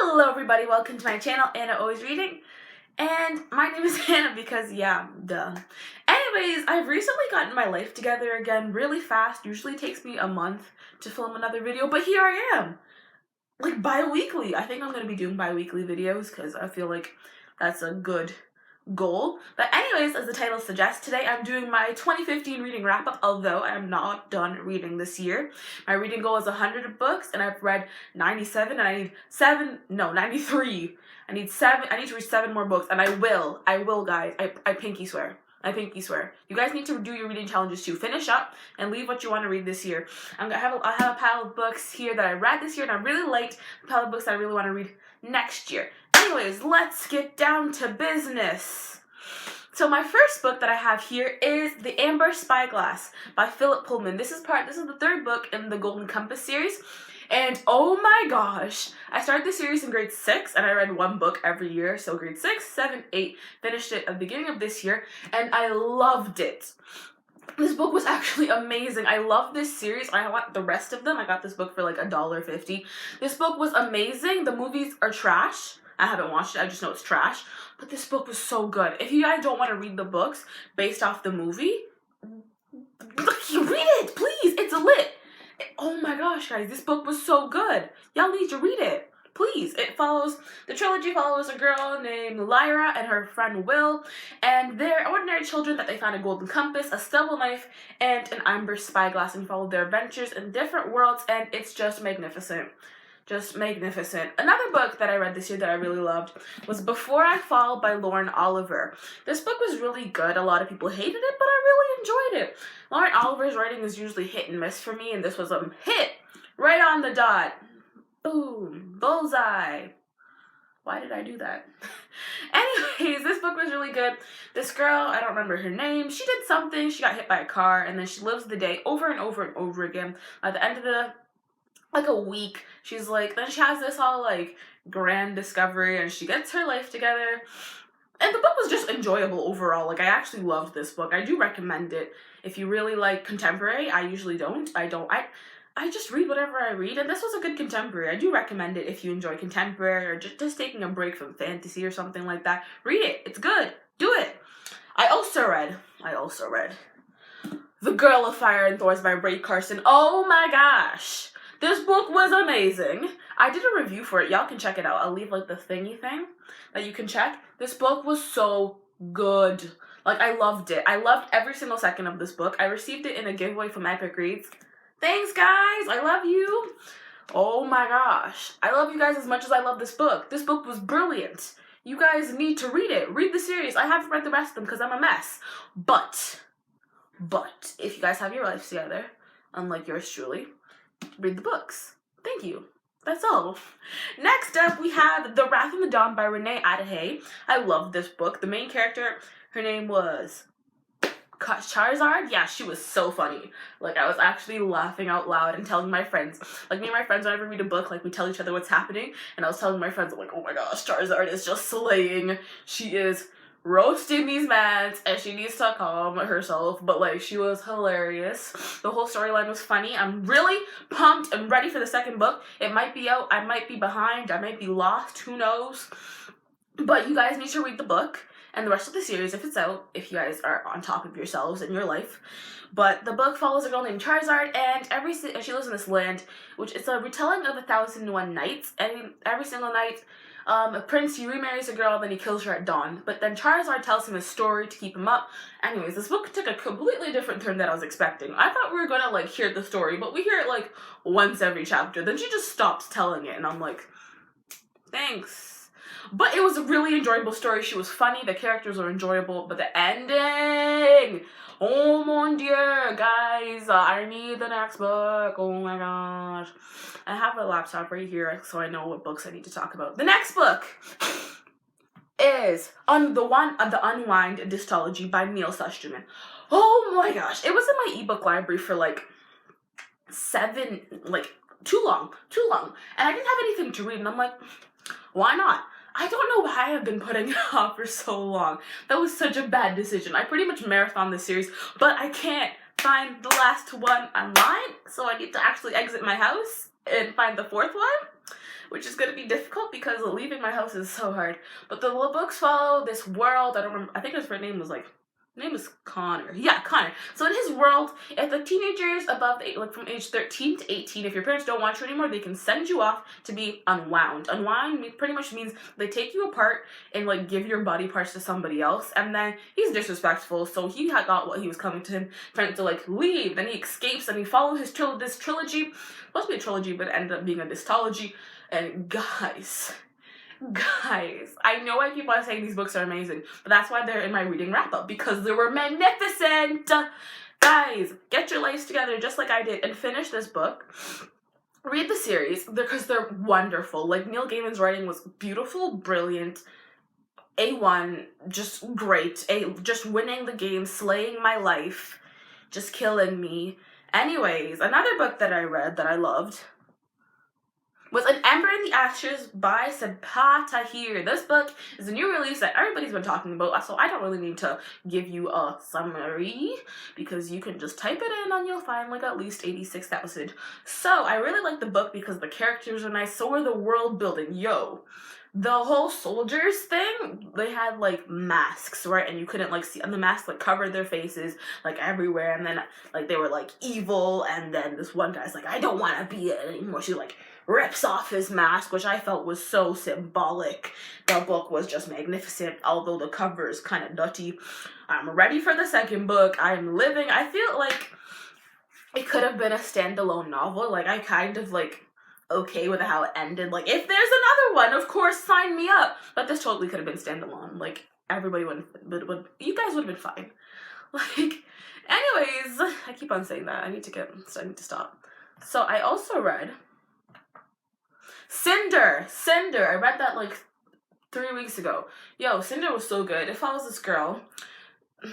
Hello everybody, welcome to my channel, Anna Always Reading, and my name is Anna because, yeah, duh. Anyways, I've recently gotten my life together again really fast. Usually takes me a month to film another video, but here I am, like bi-weekly. I think I'm going to be doing bi-weekly videos because I feel like that's a good goal. But anyways, as the title suggests, today I'm doing my 2015 reading wrap-up, although I am not done reading this year. My reading goal is 100 books, and I've read 97, and I need 93. I need to read 7 more books, and I will, guys. I pinky swear. I pinky swear. You guys need to do your reading challenges too. Finish up and leave what you want to read this year. I have a pile of books here that I read this year, and I really liked the pile of books that I really want to read next year. Anyways, let's get down to business. So my first book that I have here is The Amber Spyglass by Philip Pullman. This is the third book in the Golden Compass series. And oh my gosh, I started this series in grade 6 and I read one book every year. So grade 6, 7, 8, finished it at the beginning of this year and I loved it. This book was actually amazing. I love this series. I want the rest of them. I got this book for like $1.50. This book was amazing. The movies are trash. I haven't watched it. I just know it's trash. But this book was so good. If you guys don't want to read the books based off the movie, read it, please. It's lit. Oh my gosh, guys. This book was so good. Y'all need to read it. Please. The trilogy follows a girl named Lyra and her friend Will, and they're ordinary children that they found a golden compass, a stubble knife, and an amber spyglass, and follow their adventures in different worlds, and it's just magnificent. Just magnificent. Another book that I read this year that I really loved was Before I Fall by Lauren Oliver. This book was really good. A lot of people hated it, but I really enjoyed it. Lauren Oliver's writing is usually hit and miss for me, and this was a hit right on the dot. Boom. Bullseye. Why did I do that? Anyways, this book was really good. This girl, I don't remember her name, she did something, she got hit by a car, and then she lives the day over and over and over again. At the end of a week, she's like, then she has this all like grand discovery and she gets her life together. And the book was just enjoyable overall. Like, I actually loved this book. I do recommend it if you really like contemporary. I usually don't. I just read whatever I read, and this was a good contemporary. I do recommend it if you enjoy contemporary or just taking a break from fantasy or something like that. Read it. It's good. Do it. I also read The Girl of Fire and Thorns by Rae Carson. Oh my gosh. This book was amazing. I did a review for it. Y'all can check it out. I'll leave like the thingy thing that you can check. This book was so good. Like, I loved it. I loved every single second of this book. I received it in a giveaway from Epic Reads. Thanks, guys. I love you. Oh my gosh. I love you guys as much as I love this book. This book was brilliant. You guys need to read it. Read the series. I haven't read the rest of them because I'm a mess. But, if you guys have your lives together, unlike yours truly, read the books. Thank you. That's all. Next up, we have The Wrath of the Dawn by Renee Ahdieh. I love this book. The main character, her name was Charizard. Yeah, she was so funny. Like, I was actually laughing out loud and telling my friends. Like, me and my friends, whenever we read a book, like, we tell each other what's happening. And I was telling my friends, I'm like, oh my gosh, Charizard is just slaying. She is roasting these mans, and she needs to calm herself, but like, she was hilarious. The whole storyline was funny. I'm really pumped and ready for the second book. It might be out, I might be behind, I might be lost, who knows, but you guys need to read the book and the rest of the series if it's out, if you guys are on top of yourselves in your life. But the book follows a girl named Charizard, and she lives in this land, which is a retelling of 1001 Nights, and every single night, a prince, he remarries a girl, then he kills her at dawn. But then Charizard tells him a story to keep him up. Anyways, this book took a completely different turn than I was expecting. I thought we were gonna like hear the story, but we hear it like once every chapter. Then she just stops telling it, and I'm like, thanks. But it was a really enjoyable story. She was funny, the characters were enjoyable, but the ending! Oh mon dieu, guys, I need the next book. Oh my gosh. I have a laptop right here, so I know what books I need to talk about. The next book is The Unwind Dystology by Neil Susterman. Oh my gosh. It was in my ebook library for like too long. And I didn't have anything to read, and I'm like, why not? I don't know why I've been putting it off for so long. That was such a bad decision. I pretty much marathoned this series, but I can't find the last one online, so I need to actually exit my house and find the fourth one. which is going to be difficult because leaving my house is so hard. But the books follow this world. I don't remember. I think his name was Connor. Yeah, Connor. So in his world, if the teenagers above from age 13 to 18, if your parents don't want you anymore, they can send you off to be unwound. Unwound pretty much means they take you apart and like give your body parts to somebody else. And then he's disrespectful, so he had got what he was coming to him, trying to like leave. Then he escapes and he follows his this trilogy. Supposed to be a trilogy, but it ended up being a dystology. And guys, I know I keep on saying these books are amazing, but that's why they're in my reading wrap-up, because they were magnificent. Guys, get your lives together just like I did and finish this book. Read the series because they're wonderful. Like, Neil Gaiman's writing was beautiful, brilliant, A1, just great, just winning the game, slaying my life, just killing me. Anyways, another book that I read that I loved was An Ember in the Ashes by Sabaa Tahir. This book is a new release that everybody's been talking about, so I don't really need to give you a summary because you can just type it in and you'll find like at least 86,000. So I really like the book because the characters are nice, so are the world building. Yo, the whole soldiers thing, they had like masks, right? And you couldn't like see, and the masks like covered their faces like everywhere, and then like they were like evil, and then this one guy's like, I don't want to be it anymore. She like rips off his mask, which I felt was so symbolic. The book was just magnificent, although the cover is kind of nutty. I'm ready for the second book. I feel like it could have been a standalone novel. Like, I kind of like okay with how it ended. Like, if there's another one, of course, sign me up. But this totally could have been standalone. Like, everybody would you guys would have been fine. Like, anyways, I keep on saying that. I need to stop. So I also read Cinder. I read that like 3 weeks ago. Yo, Cinder was so good. It follows this girl.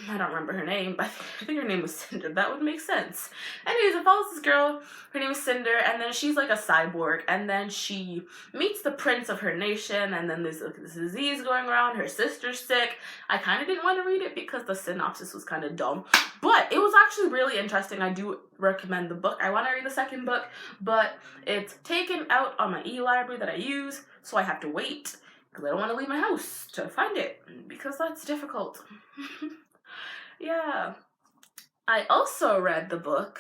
I don't remember her name, but I think her name was Cinder. That would make sense. Anyways, it follows this girl. Her name is Cinder, and then she's like a cyborg, and then she meets the prince of her nation, and then there's like, this disease going around. Her sister's sick. I kind of didn't want to read it because the synopsis was kind of dumb, but it was actually really interesting. I do recommend the book. I want to read the second book, but it's taken out on my e-library that I use, so I have to wait because I don't want to leave my house to find it because that's difficult. Yeah. I also read the book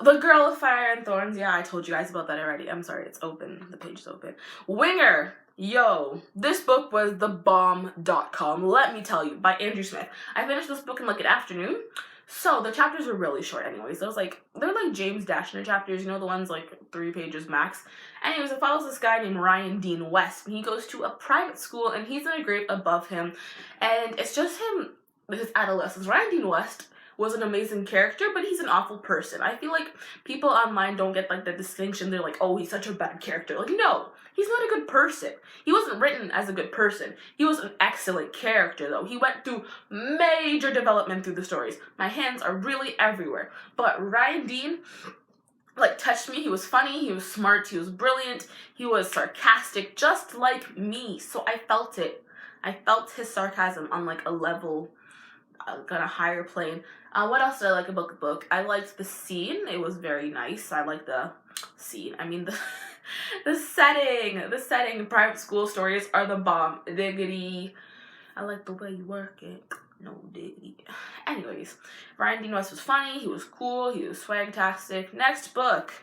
The Girl of Fire and Thorns. Yeah, I told you guys about that already. I'm sorry, it's open. The page is open. Winger. Yo, this book was the bomb.com, let me tell you, by Andrew Smith. I finished this book in like an afternoon. So the chapters were really short anyways. They're like James Dashner chapters, you know, the ones like 3 pages max. Anyways, it follows this guy named Ryan Dean West, and he goes to a private school, and he's in a grade above him, and it's just him, his adolescence. Ryan Dean West was an amazing character, but he's an awful person. I feel like people online don't get like the distinction. They're like, oh, he's such a bad character. Like, no, he's not a good person. He wasn't written as a good person. He was an excellent character, though. He went through major development through the stories. My hands are really everywhere. But Ryan Dean, like, touched me. He was funny, he was smart, he was brilliant, he was sarcastic, just like me. So I felt it. I felt his sarcasm on like a level, on a higher plane. What else did I like about the book? I liked the scene. It was very nice. I like the scene. I mean, the setting. Private school stories are the bomb. Diggity. I like the way you work it. No diggity. Anyways, Ryan Dean West was funny. He was cool. He was swagtastic. Next book.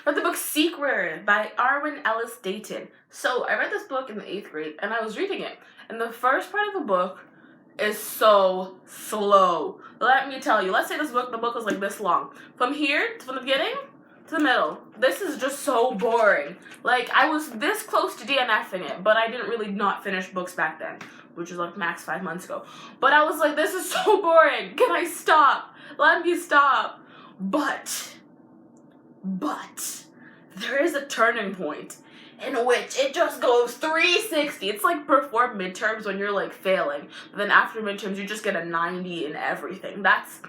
Read the book Secret by Arwen Ellis Dayton. So I read this book in the 8th grade, and I was reading it. And the first part of the book is so slow. Let me tell you. Let's say the book was like this long. From the beginning to the middle. This is just so boring. Like, I was this close to DNFing it, but I didn't really not finish books back then, which was like max 5 months ago. But I was like, this is so boring. Can I stop? Let me stop. But there is a turning point in which it just goes 360. It's like before midterms when you're like failing. But then after midterms, you just get a 90 in everything. That's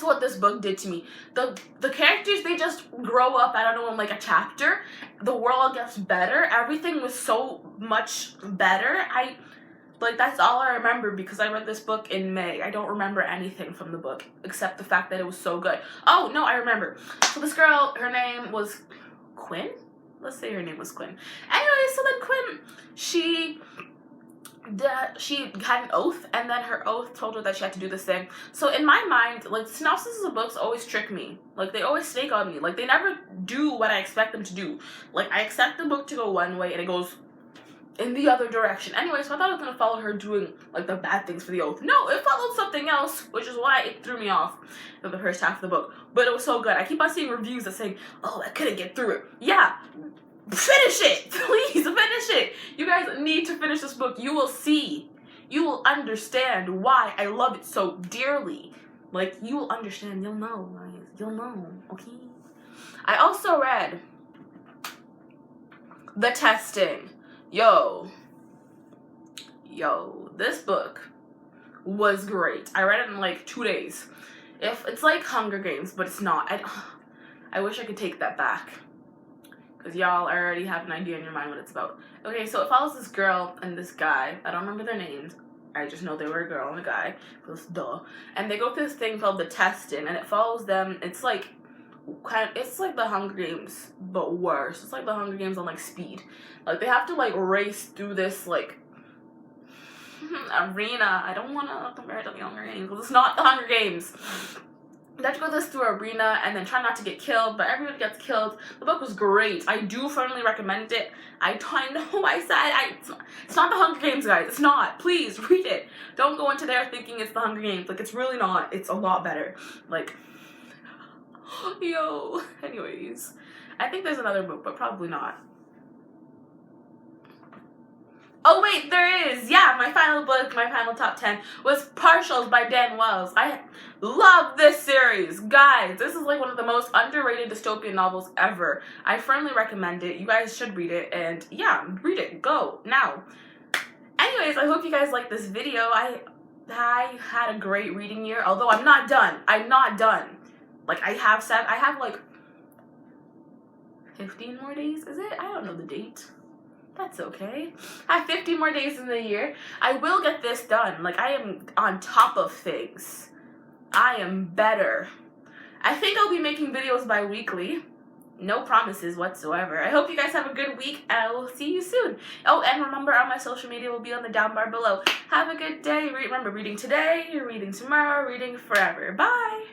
what this book did to me. The characters, they just grow up, I don't know, in like a chapter. The world gets better. Everything was so much better. Like, that's all I remember because I read this book in May. I don't remember anything from the book except the fact that it was so good. Oh, no, I remember. So this girl, her name was Quinn? Let's say her name was Quinn. Anyway, so then Quinn, she had an oath, and then her oath told her that she had to do this thing. So in my mind, like, synopses of books always trick me. Like, they always snake on me. Like, they never do what I expect them to do. Like, I expect the book to go one way, and it goes in the other direction. Anyway, so I thought it was going to follow her doing, like, the bad things for the oath. No, it followed something else, which is why it threw me off for the first half of the book. But it was so good. I keep on seeing reviews that say, oh, I couldn't get through it. Yeah, finish it! Please, finish it! You guys need to finish this book. You will see. You will understand why I love it so dearly. Like, you will understand. You'll know, guys. You'll know, okay? I also read The Testing. Yo, this book was great. I read it in like 2 days. If it's like Hunger Games, but it's not. I wish I could take that back, because y'all already have an idea in your mind what it's about. Okay, so it follows this girl and this guy. I don't remember their names. I just know they were a girl and a guy. Because duh. And they go through this thing called The Testing, and it follows them. It's like it's like the Hunger Games, but worse. It's like the Hunger Games on like speed. Like, they have to like race through this like arena. I don't want to compare it to the Hunger Games because it's not the Hunger Games. They have to go through arena and then try not to get killed, but everybody gets killed. The book was great. I do firmly recommend it. I know I said it's not the Hunger Games, guys. It's not. Please read it. Don't go into there thinking it's the Hunger Games. Like, it's really not. It's a lot better. Like, yo. Anyways, I think there's another book, but probably not. Oh wait, there is! Yeah, my final book, my final top 10 was Partials by Dan Wells. I love this series. Guys, this is like one of the most underrated dystopian novels ever. I firmly recommend it. You guys should read it, and yeah, read it. Go, now. Anyways, I hope you guys liked this video. I had a great reading year, although I'm not done. I'm not done. Like, I have like 15 more days, is it? I don't know the date. That's okay. I have 50 more days in the year. I will get this done. Like, I am on top of things. I am better. I think I'll be making videos bi-weekly. No promises whatsoever. I hope you guys have a good week, and I will see you soon. Oh, and remember, all my social media will be on the down bar below. Have a good day. Remember, reading today, reading tomorrow, reading forever. Bye!